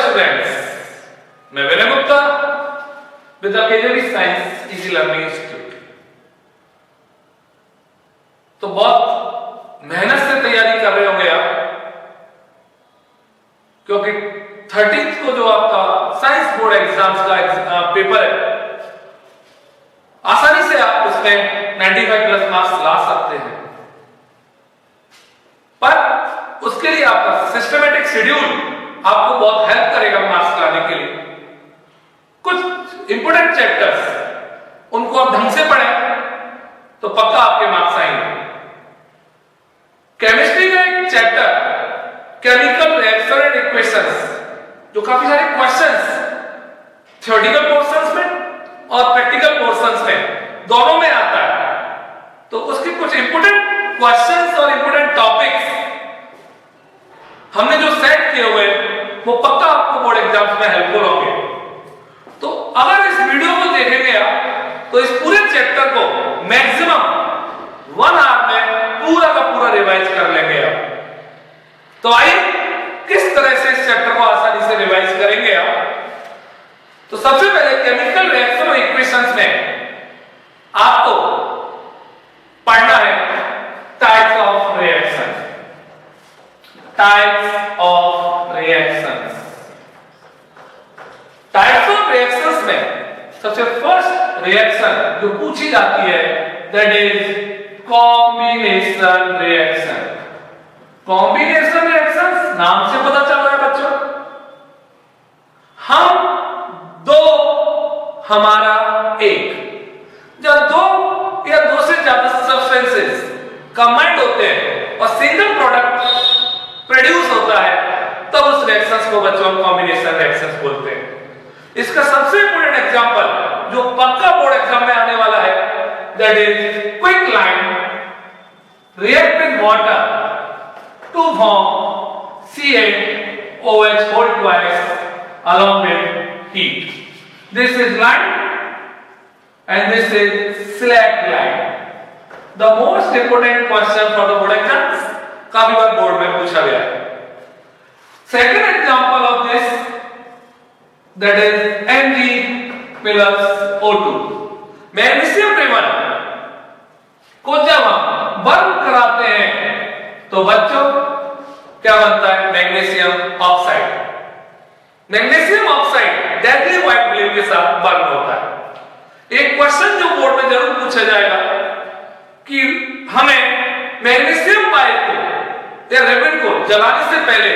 Students, मैं Vinay Gupta with the KJV science easy learning institute. तो बहुत मेहनत से तैयारी कर रहे होंगे आप, क्योंकि 13th को जो आपका साइंस बोर्ड एग्जाम्स का पेपर है, आसानी से आप उसमें 95 प्लस मार्क्स ला सकते हैं। पर उसके लिए आपका सिस्टमेटिक शेड्यूल आपको बहुत हेल्प करेगा मार्क्स लाने के लिए। कुछ इंपोर्टेंट चैप्टर्स उनको आप ढंग से पढ़ें तो पक्का आपके मार्क्स आएंगे। केमिस्ट्री का एक chapter chemical reaction and equations, जो काफी सारे क्वेश्चंस थ्योरेटिकल पोर्शंस में और प्रैक्टिकल पोर्शंस में दोनों में आता है, तो उसके कुछ इंपोर्टेंट क्वेश्चंस और इंपोर्टेंट टॉपिक्स हमने जो सेट किए हुए वो पक्का आपको बोर्ड एग्जाम्स में हेल्पफुल होंगे। तो अगर इस वीडियो को देखेंगे आप तो इस पूरे चैप्टर को मैक्सिमम 1 आवर में पूरा का पूरा रिवाइज कर लेंगे आप। तो आइए किस तरह से इस चैप्टर को आसानी से रिवाइज करेंगे आप। तो सबसे पहले केमिकल रिएक्शन और इक्वेशंस में आपको पढ़ना है types of reaction. Types of reactions. Types of reactions में सबसे फर्स्ट रिएक्शन जो पूछी जाती है that is combination reaction. Combination reactions नाम से पता चल रहा है बच्चों, हम दो हमारा एक, जब दो या दो से ज्यादा सब्सटेंसेस कंबाइंड होते हैं और सिंगल प्रोडक्ट प्रोड्यूस होता है, तब उस रिएक्शंस को बच्चों कॉम्बिनेशन रिएक्शंस बोलते हैं। इसका सबसे इंपॉर्टेंट एग्जांपल जो पक्का बोर्ड एग्जाम में आने वाला है that is quicklime react with water to form CaOH whole twice along with heat. This is line and this is slack line. The most important question for the board exams, काफी बार board में पूछा गया है। Second example of this that is Mg plus O2. Magnesium ribbon को जब हम burn कराते हैं तो बच्चों क्या बनता है? Magnesium oxide. Magnesium oxide deadly white flame के साथ बर्न होता है। एक क्वेश्चन जो बोर्ड में जरूर पूछा जाएगा कि हमें मैग्नीशियम पाइप को या रिबन को जलाने से पहले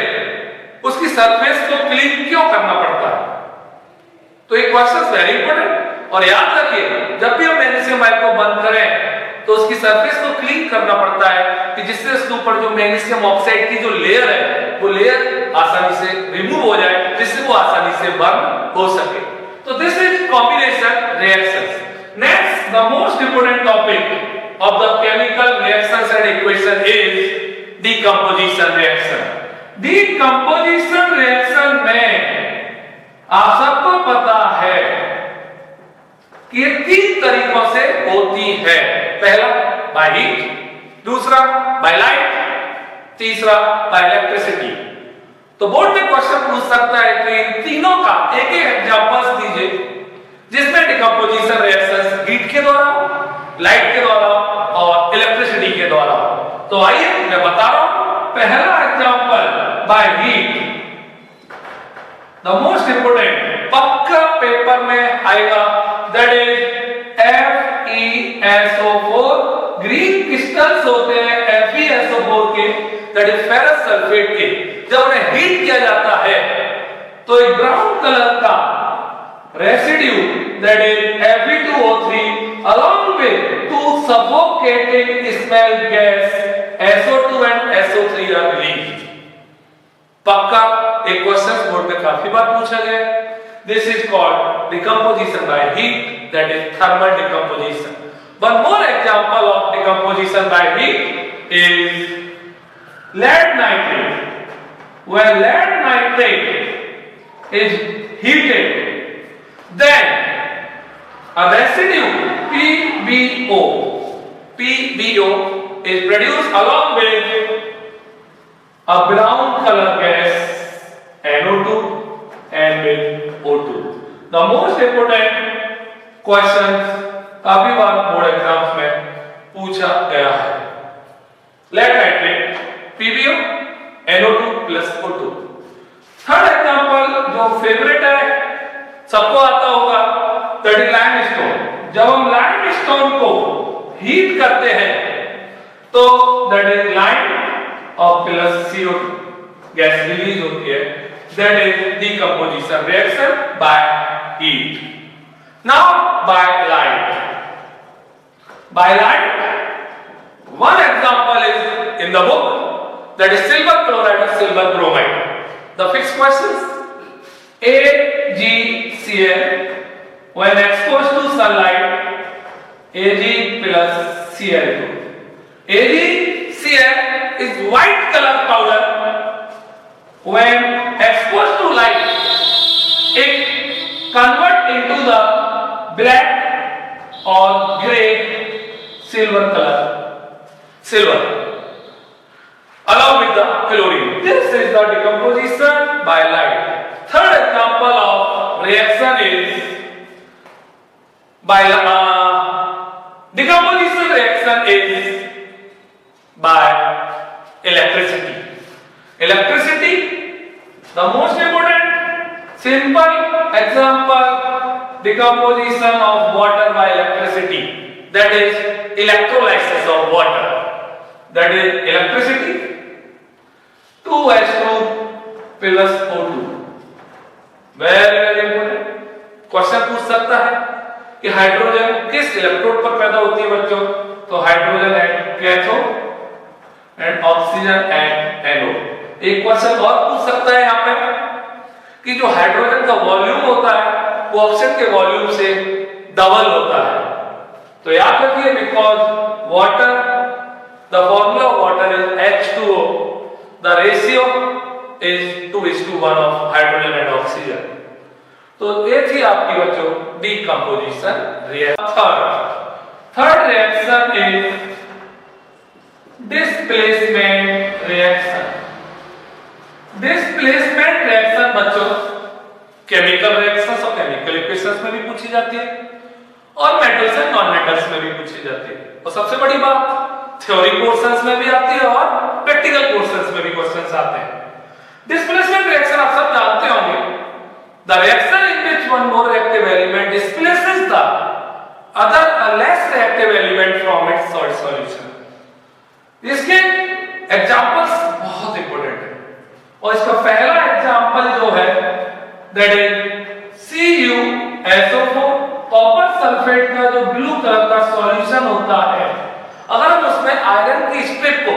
उसकी सरफेस को क्लीन क्यों करना पड़ता है? तो एक क्वेश्चन वेरी इंपॉर्टेंट, और याद रखिए जब भी हम मैग्नीशियम पाइप को बंद करें तो उसकी सरफेस को क्लीन करना पड़ता है कि जिससे उसके ऊपर जो मैग्नीशियम ऑक्साइड की जो लेयर है वो लेयर आसानी से रिमूव हो जाए, जिससे वो आसानी से बर्न हो सके। तो this is combination reactions. Next the most important topic of the chemical reactions and equation is decomposition reaction. Decomposition reaction में आप सबको पता है कि ये 3 तरीकों से होती है। पहला बाय हीट, दूसरा बाय लाइट, तीसरा बाय इलेक्ट्रिसिटी। तो बोर्ड में क्वेश्चन पूछ सकता है कि इन तीनों का एक एक एग्जांपल्स दीजिए जिसमें डिकम्पोजिशन रिएक्शंस हीट के द्वारा, लाइट के द्वारा और इलेक्ट्रिसिटी के द्वारा। तो आइए मैं बता रहा हूं। पहला example by heat, the most important, पक्का पेपर में आएगा, that is FeSO4। Green crystals होते हैं FeSO4 के, दैट इज फेरस सल्फेट के। जब उन्हें हीट किया जाता है तो एक ब्राउन कलर का residue that is Fe2O3 along with 2 suffocating smell gas SO2 and SO3 are released। पक्का एक क्वेश्चन बोर्ड में काफी बार पूछा गया। This is called decomposition by heat, that is thermal decomposition. One more example of decomposition by heat is lead nitrate. When lead nitrate is heated, then a residue PbO is produced along with a brown color gas NO2 the most important question काफी बार board exams में पूछा गया है। Lead nitrate PbO NO2 plus O2। Third example जो favourite है, सबको आता होगा, दैट इज लाइमस्टोन। जब हम लाइमस्टोन को हीट करते हैं तो दैट इज लाइम और प्लस CO2 गैस रिलीज होती है, that is decomposition reaction by heat. Now by light, one example is in the book, that is silver chloride or silver bromide. The fixed questions: AgCl when exposed to sunlight, Ag plus Cl2. AgCl is white color powder. When exposed to light, it convert into the black or gray silver color. Silver along with the chlorine. This is the decomposition by light. Third example of reaction is by decomposition reaction is by electricity. Electricity, the most important simple example, decomposition of water by electricity, that is electrolysis of water. That is electricity, 2H2 plus O2. very important question पूछ सकता है कि hydrogen किस electrode पर पैदा होती है बच्चों, तो hydrogen at cathode and oxygen at anode. एक क्वेश्चन और पूछ सकता है यहाँ पे कि जो हाइड्रोजन का वॉल्यूम होता है वो ऑक्सीजन के वॉल्यूम से डबल होता है, तो याद रखिए because water, the formula of water is H2O, the ratio is 2:1 of hydrogen and oxygen. तो ये थी आपकी बच्चों decomposition reaction. Third reaction is displacement reaction. Displacement reaction बच्चों केमिकल रिएक्शंस और केमिकल इक्वेशंस में भी पूछी जाती है और मेटल्स एंड नॉन मेटल्स में भी पूछी जाती है, और सबसे बड़ी बात थ्योरी पोर्शंस में भी आती है और प्रैक्टिकल पोर्शंस में भी क्वेश्चंस आते हैं। डिस्प्लेसमेंट रिएक्शन आप सब जानते होंगे, the reaction in which one more reactive element displaces the other less reactive element from its salt solution. इसके एग्जांपल्स बहुत इंपॉर्टेंट है और इसका पहला एग्जांपल जो है that is CuSO4, copper sulphate का जो ब्लू कलर का सॉल्यूशन होता है, अगर हम उसमें आयरन की स्ट्रिप को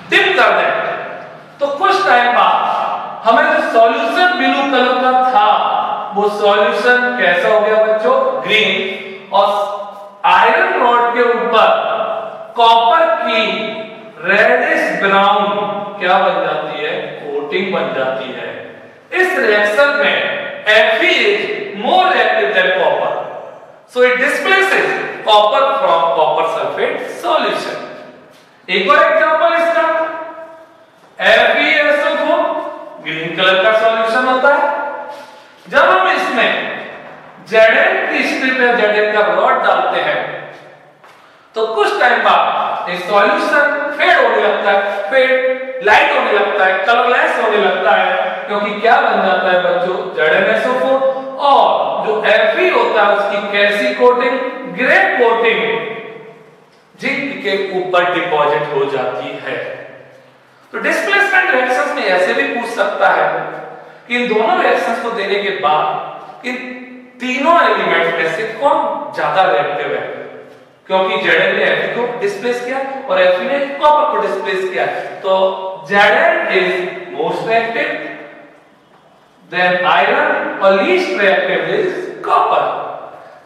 डिप कर दें तो कुछ टाइम बाद हमें जो सॉल्यूशन ब्लू कलर का था वो सॉल्यूशन कैसा हो गया बच्चों, ग्रीन, और आयरन रॉड के ऊपर कॉपर की रेडिश ब्राउन क्या बन जाती है, कोटिंग बन जाती है। इस रिएक्शन में Fe is more reactive than copper, so it displaces copper from copper sulfate solution. एक और एग्जांपल इसका FeSO4 ग्रीन कलर का सॉल्यूशन होता है, जब हम इसमें Zn की स्ट्रिप या Zn का रॉड डालते हैं तो कुछ टाइम बाद ये सॉल्यूशन फेड होने लगता है, फेड लाइट होने लगता है, कलरलेस होने लगता है, क्योंकि क्या बन जाता है बच्चों, ZnSO4, और जो Fe होता है उसकी कैसी कोटिंग, ग्रे कोटिंग जिंक के ऊपर डिपॉजिट हो जाती है। तो डिस्प्लेसमेंट रिएक्शंस में ऐसे भी पूछ सकता है कि इन दोनों रिएक्शंस को देने के बाद इन तीनों एलिमेंट में से कौन ज्यादा रिएक्टिव है, क्योंकि Zn ने Fe को डिस्प्लेस किया और Fe ने कॉपर को डिस्प्लेस किया, तो Zn is most reactive, then iron or least reactive is copper.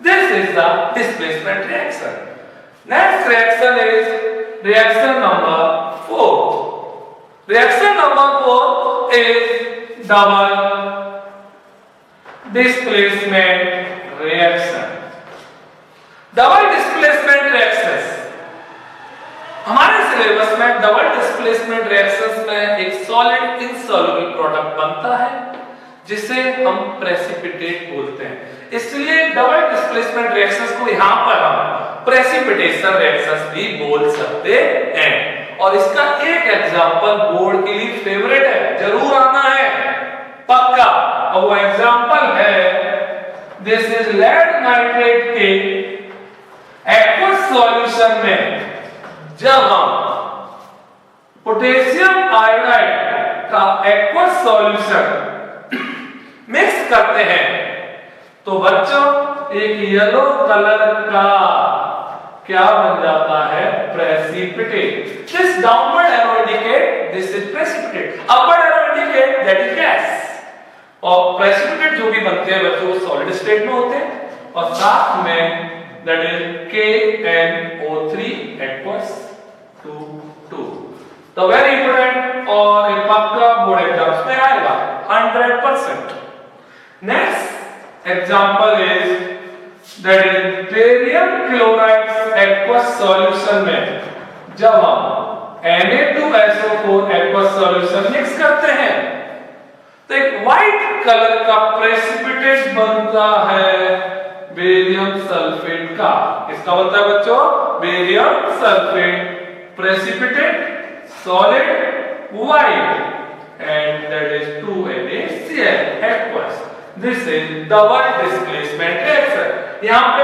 This is the displacement reaction. Next reaction is reaction number 4. Reaction number 4 is double displacement reaction. Double displacement reactions हमारे syllabus में double displacement reactions में एक solid insoluble product बनता है जिसे हम precipitate बोलते हैं। इसलिए डबल डिस्प्लेसमेंट रिएक्शंस को यहां पर हम प्रेसिपिटेशन रिएक्शंस भी बोल सकते हैं। और इसका एक एग्जांपल बोर्ड के लिए फेवरेट है, जरूर आना है पक्का, और वो एग्जांपल है दिस इज लेड नाइट्रेट के एक्वस सॉल्यूशन में जब हम पोटेशियम आयोडाइड का एक्वस सॉल्यूशन मिक्स करते हैं तो बच्चों एक येलो कलर का क्या बन जाता है, precipitate. This downward arrow indicate this is precipitate, upward arrow indicate that is gas. और प्रेसिपिटेट जो भी बनते हैं बच्चों वो सॉलिड स्टेट में होते हैं और साथ में दैट इज KNO3 aqueous 2 तो वेरी इंपॉर्टेंट और ये पक्का बोर्ड एग्जाम्स में आएगा 100%। Next example is that is barium chloride aqueous solution में जब हम Na2SO4 एक्वस सॉल्यूशन मिक्स करते हैं तो एक व्हाइट कलर का प्रेसिपिटेट बनता है बेरियम सल्फेट का। किसका बनता है बच्चों, barium sulphate, precipitate solid white and that is 2NaCl aqueous। This is double displacement reaction। यहाँ पे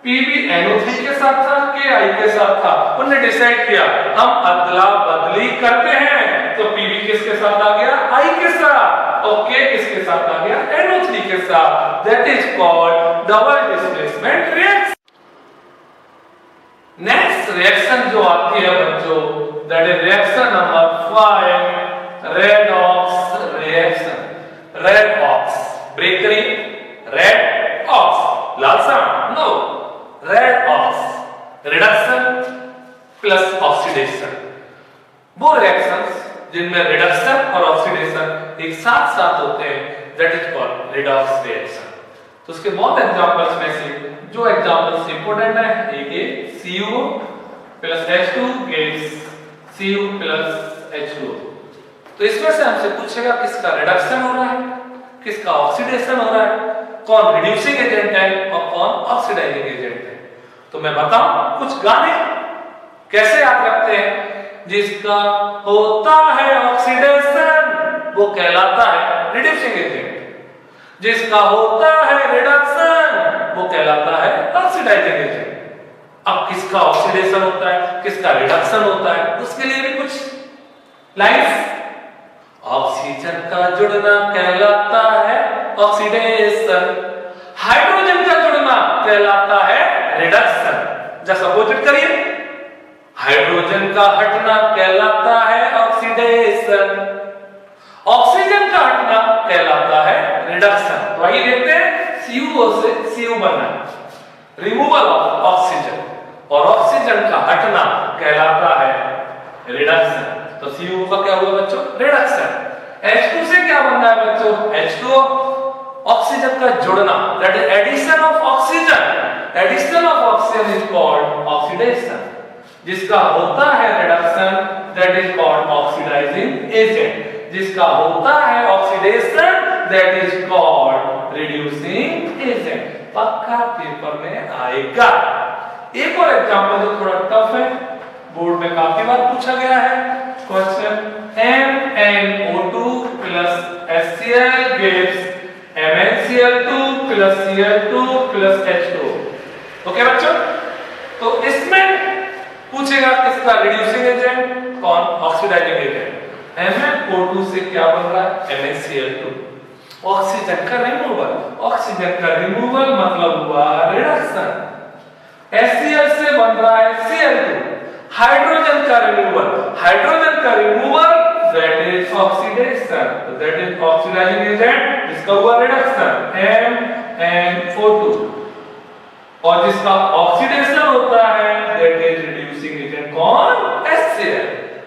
PbNO3 के साथ था, Ki के साथ था, उन्होंने डिसाइड किया हम अदला बदली करते हैं तो Pb किसके साथ आ गया, I के साथ, और K किसके साथ आ गया, NO3 के साथ। That is called double displacement reaction। Next reaction जो आती है बच्चों that is reaction number 5, redox reaction. Redox ब्रेकरी, रेड ऑक्स लाल सांड, no, redox reduction plus oxidation. वो रिएक्शंस जिनमें रिडक्शन और ऑक्सीडेशन एक साथ साथ होते हैं that is called redox reaction. तो उसके बहुत एग्जांपल्स में से जो एग्जांपल्स इंपॉर्टेंट है एक है Cu plus H2 gives Cu plus H2। तो इसमें से हमसे पूछेगा किसका रिडक्शन हो रहा है, किसका ऑक्सीडेशन हो रहा है, कौन रिड्यूसिंग एजेंट है और कौन ऑक्सीडाइजिंग एजेंट है। तो मैं बताऊं कुछ गाने कैसे याद रखते हैं। जिसका होता है ऑक्सीडेशन वो कहलाता है रिड्यूसिंग एजेंट, जिसका होता है रिडक्शन वो कहलाता है ऑक्सीडाइजिंग एजेंट। अब किसका ऑक्सीडेशन होता है किसका रिडक्शन होता है उसके लिए भी कुछ लाइन्स। ऑक्सीजन का जुड़ना कहलाता है ऑक्सीडेशन, हाइड्रोजन का जुड़ना कहलाता है रिडक्शन। जैसा अपोजिट करिए, हाइड्रोजन का हटना कहलाता है ऑक्सीडेशन, ऑक्सीजन का हटना कहलाता है रिडक्शन। वही देखते हैं CO से Cu बनना, रिमूवल ऑफ ऑक्सीजन, और ऑक्सीजन का हटना कहलाता है रिडक्शन। तो Cu का क्या हुआ बच्चों, रिडक्शन। H2 से क्या बनना है बच्चों, H2O, ऑक्सीजन का जुड़ना that is addition of oxygen. Addition of oxygen is called oxidation. जिसका होता है reduction that is called oxidizing agent. जिसका होता है oxidation that is called reducing agent. पक्का पेपर में आएगा। एक और एग्जांपल जो थोड़ा टफ है, बोर्ड में काफी बार पूछा गया है question, MnO2 plus HCl gives MnCl2 plus Cl2 plus H2। Okay बच्चों, तो इसमें पूछेगा किसका रिड्यूसिंग एजेंट कौन ऑक्सीडाइजिंग एजेंट। MnO2 से क्या बन रहा है MnCl2, ऑक्सीजन का रिमूवल, ऑक्सीजन का रिमूवल मतलब हुआ रिडक्शन। HCl से बन रहा है Cl2, हाइड्रोजन का रिमूवल, हाइड्रोजन का removal that is oxidation, that is oxidizing agent जिसका हुआ रिडक्शन MnO2, और जिसका ऑक्सीडेशन होता है दैट इज रिड्यूसिंग एजेंट कौन, HCl।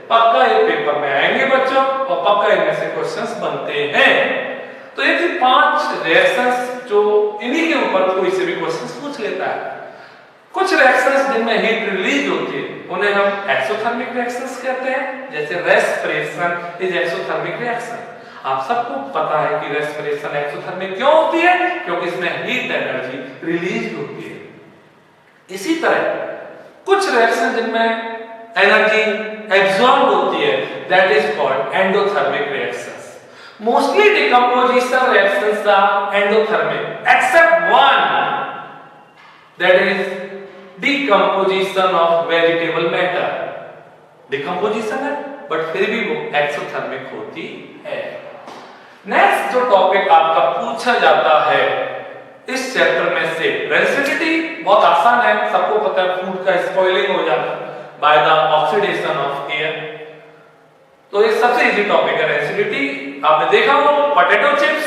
पक्का ये पेपर में आएंगे बच्चों और पक्का इनमें से क्वेश्चंस बनते हैं। तो ये थी 5 रिएक्शंस जो इन्हीं के ऊपर कोई से भी क्वेश्चंस पूछ लेता है। कुछ रिएक्शंस जिनमें हीट रिलीज होती है उन्हें हम एक्सोथर्मिक रिएक्शंस कहते हैं, जैसे रेस्पिरेशन इज एक्सोथर्मिक रिएक्शन। आप सबको पता है कि रेस्पिरेशन एक्सोथर्मिक क्यों होती है, क्योंकि इसमें हीट एनर्जी रिलीज होती है। इसी तरह कुछ रिएक्शन जिनमें एनर्जी एब्सॉर्ब होती है, that is called endothermic reactions. Mostly decomposition reactions are endothermic except one, that is decomposition of vegetable matter. Decomposition है बट फिर भी वो एक्सोथर्मिक होती है। नेक्स्ट जो टॉपिक आपका पूछा जाता है इस चैप्टर में से, रेंसिडिटी बहुत आसान है, सबको पता है फूड का स्पॉइलिंग हो जाता है by the oxidation of air. तो ये सबसे इजी टॉपिक है रेंसिडिटी। आपने देखा हो पोटैटो चिप्स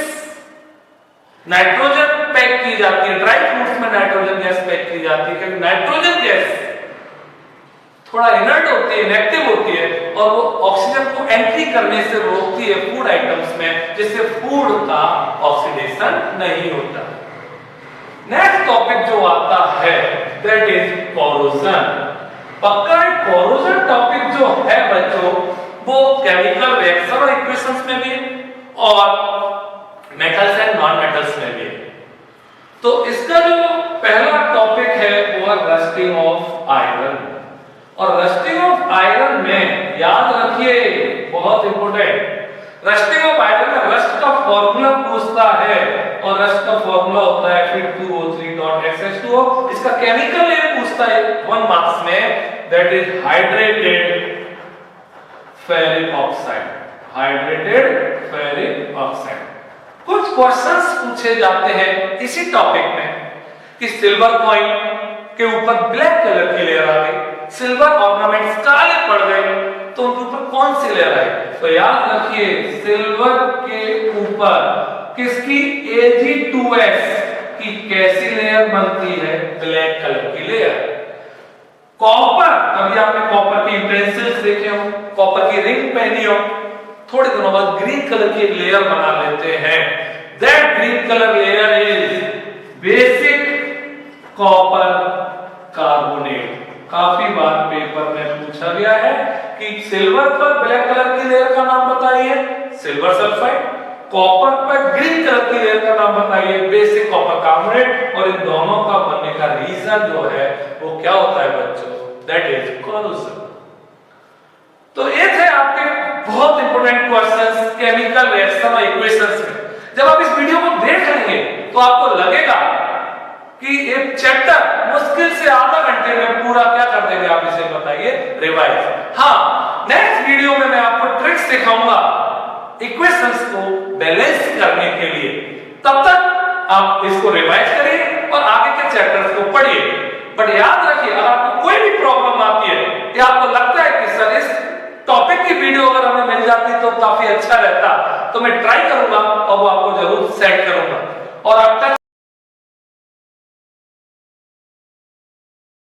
नाइट्रोजन पैक की जाती है, ड्राई फ्रूट्स में नाइट्रोजन गैस पैक की जाती है क्योंकि नाइट्रोजन गैस थोड़ा इनर्ट होती है, इनएक्टिव होती है और वो ऑक्सीजन को एंट्री करने से रोकती है फूड आइटम्स में, जिससे फूड का ऑक्सीडेशन नहीं होता। नेक्स्ट टॉपिक जो आता है दैट इज कोरोजन। पक्का कोरोजन टॉपिक जो है बच्चों वो केमिकल रिएक्शन और इक्वेशंस में भी और मेटल्स एंड नॉन मेटल्स में भी। तो इसका जो पहला टॉपिक है वो है रस्टिंग ऑफ आयरन। और रस्टिंग ऑफ आयरन में याद रखिए बहुत इंपॉर्टेंट, रस्टिंग ऑफ आयरन में रस्ट का फॉर्मूला पूछता है और रस्ट का फॉर्मूला होता है Fe2O3.SH2O। इसका केमिकल नेम पूछता है 1 मार्क्स में, that is hydrated ferric oxide. Hydrated ferric oxide. कुछ क्वेश्चंस पूछे जाते हैं इसी टॉपिक में कि सिल्वर कॉइन के ऊपर ब्लैक कलर की लेयर आ गई, सिल्वर ऑर्नामेंट्स काले पड़ गए, तो उनके ऊपर कौन सी लेयर आई? तो याद रखिए सिल्वर के ऊपर किसकी Ag2S की कैसी लेयर बनती है? ब्लैक कलर की लेयर। कॉपर, कभी आपने कॉपर की यूटेंसिल्स देखे हो, कॉपर की रिंग पहनी हो, थोड़े दिनों बाद ग्रीन कलर की एक लेयर बना लेते हैं। That green colour layer is basic copper carbonate. काफी बार पेपर में पूछा गया है कि सिल्वर पर ब्लैक कलर की लेयर का नाम बताइए, सिल्वर सल्फाइड। कॉपर पर ग्रीन कलर की लेयर का नाम बताइए, बेसिक कॉपर कार्बोनेट। और इन दोनों का बनने का रीजन जो है वो क्या होता है बच्चों? That is corrosion. तो ये थे आपके बहुत इंपॉर्टेंट क्वेश्चंस केमिकल रिएक्शन और इक्वेशंस में। जब आप इस वीडियो को देख लेंगे तो आपको लगेगा कि एक चैप्टर मुश्किल से आधा घंटे में पूरा क्या कर देंगे आप, इसे बताइए रिवाइज। हाँ, नेक्स्ट वीडियो में मैं आपको ट्रिक्स सिखाऊंगा इक्वेशंस को बैलेंस करने के लिए। तब तक आप इसको रिवाइज करिए और आगे के चैप्टर्स को पढ़िए। बट याद रखिए अगर आपको कोई भी प्रॉब्लम आती है या आपको लगता है कि सर इस टॉपिक की वीडियो अगर हमें मिल जाती तो काफी अच्छा रहता, तो मैं ट्राई करूंगा और वो आपको जरूर सेंड करूंगा। और अब तक